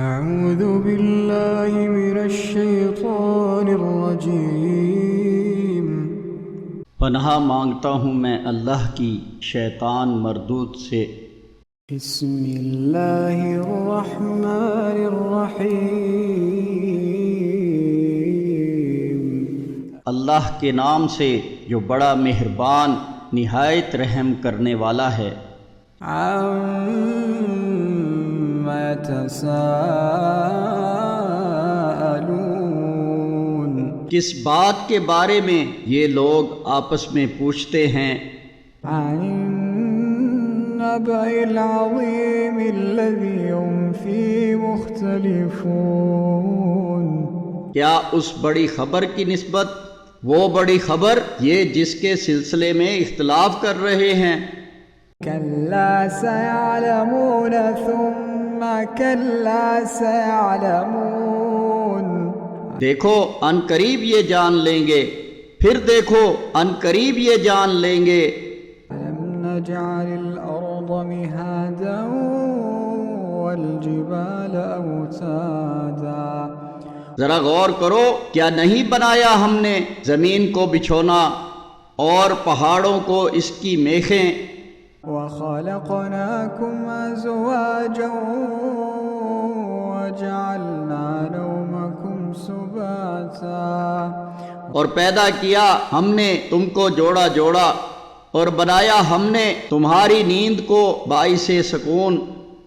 أعوذ بالله من الشيطان الرجيم پناہ مانگتا ہوں میں اللہ کی شیطان مردود سے۔ بسم الله الرحمن الرحيم اللہ کے نام سے جو بڑا مہربان نہایت رحم کرنے والا ہے۔ عما يتساءلون کس بات کے بارے میں یہ لوگ آپس میں پوچھتے ہیں؟ عن النبأ العظيم الذي هم فيه مختلفون کیا اس بڑی خبر کی نسبت وہ بڑی خبر یہ جس کے سلسلے میں اختلاف کر رہے ہیں؟ كلا سيعلمون ثم كلا سيعلمون دیکھو ان قریب یہ جان لیں گے، پھر دیکھو ان قریب یہ جان لیں گے۔ ألم نجعل الأرض مهادا والجبال أوتادا ذرا غور کرو، کیا نہیں بنایا ہم نے زمین کو بچھونا اور پہاڑوں کو اس کی میخیں؟ وخلقناكم أزواجا وجعلنا نومكم سباتا اور پیدا کیا ہم نے تم کو جوڑا جوڑا اور بنایا ہم نے تمہاری نیند کو باعث سکون۔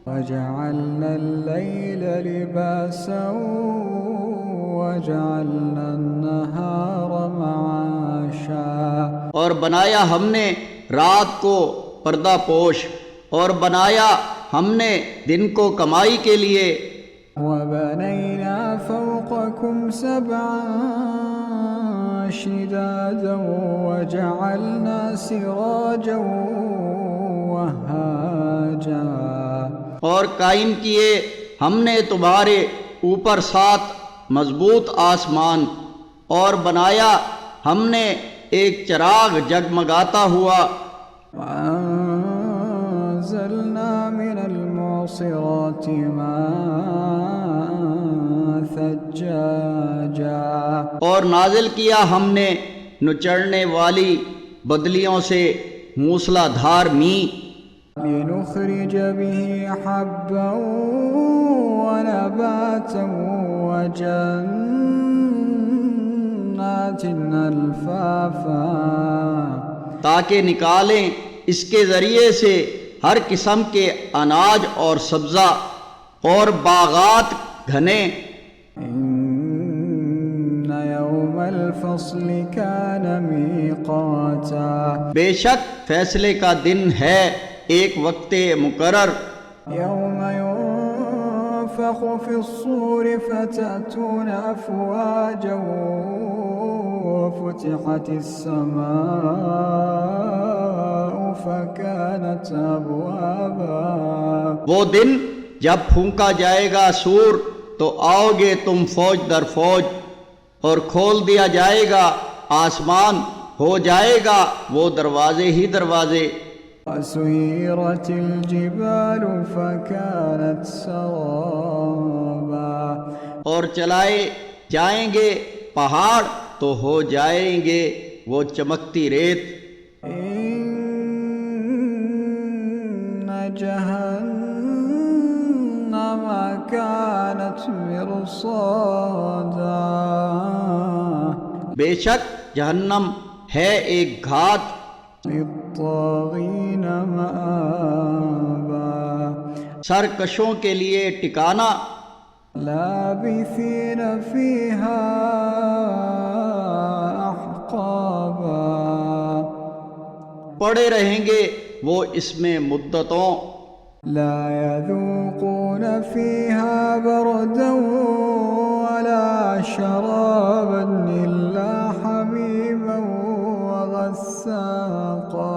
وجعلنا الليل لباسا وجعلنا النهار معاشا اور بنایا ہم نے رات کو پردہ پوش اور بنایا ہم نے دن کو کمائی کے لیے۔ وبنينا فوقكم سبعا شدادا وجعلنا سراجا وهاجا اور قائم کیے ہم نے تمہارے اوپر 7 مضبوط آسمان اور بنایا ہم نے ایک چراغ جگمگاتا ہوا۔ وأنزلنا من المعصرات ماء ثجاجا اور نازل کیا ہم نے نچڑنے والی بدلیوں سے موسلا دھار می، لنخرج به حبا ونباتا وجنات الفافا تاکہ نکالیں اس کے ذریعے سے ہر قسم کے اناج اور سبزہ اور باغات گھنے۔ إن يوم الفصل كان ميقاتا بے شک فیصلے کا دن ہے ایک وقت مقرر۔ يوم ينفخ في الصور فتأتون أفواجا وفتحت السماء فكانت أبوابا وہ دن جب پھونکا جائے گا سور تو آؤ گے تم فوج در فوج، اور کھول دیا جائے گا آسمان، ہو جائے گا وہ دروازے ہی دروازے۔ وسيرت الجبال فكانت سرابا اور چلائے جائیں گے پہاڑ تو ہو جائیں گے وہ چمکتی ریت۔ إن جهنم كانت مرصادا بے شک جہنم ہے ایک گھات للطاغين مآبا سرکشوں کے لیے ٹکانا۔ لابثين فيها أحقابا پڑے رہیں گے وہ اس میں مدتوں۔ لا يذوقون فيها بردا ولا شرابا إلا حميما وغساقا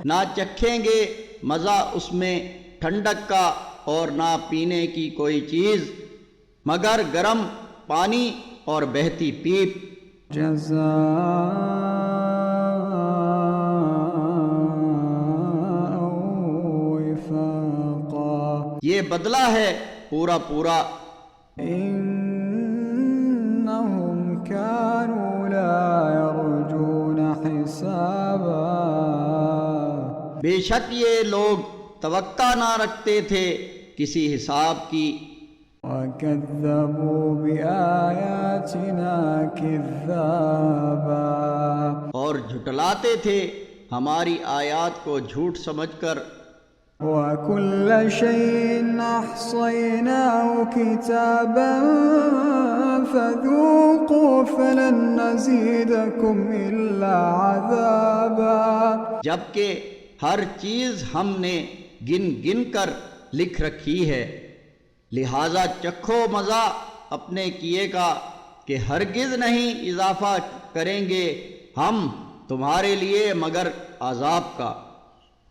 نہ چکھیں گے مزہ اس میں ٹھنڈک کا اور نہ پینے کی کوئی چیز مگر گرم پانی اور بہتی پیپ۔ جزاء وفاقا یہ بدلہ ہے پورا پورا. إنهم كانوا لا يرجون حسابا. بے شک یہ لوگ توقع نہ رکھتے تھے کسی حساب کی. وكذبوا بآياتنا كذابا. اور جھٹلاتے تھے ہماری آیات کو جھوٹ سمجھ کر. وكل شيء أحصيناه كتابا فذوقوا فلن نزيدكم إلا عذابا. جبکہ ہر چیز ہم نے گن گن کر لکھ رکھی ہے، لہذا چکھو مزہ اپنے کیے کا کہ ہرگز نہیں اضافہ کریں گے ہم تمہارے لیے مگر عذاب کا.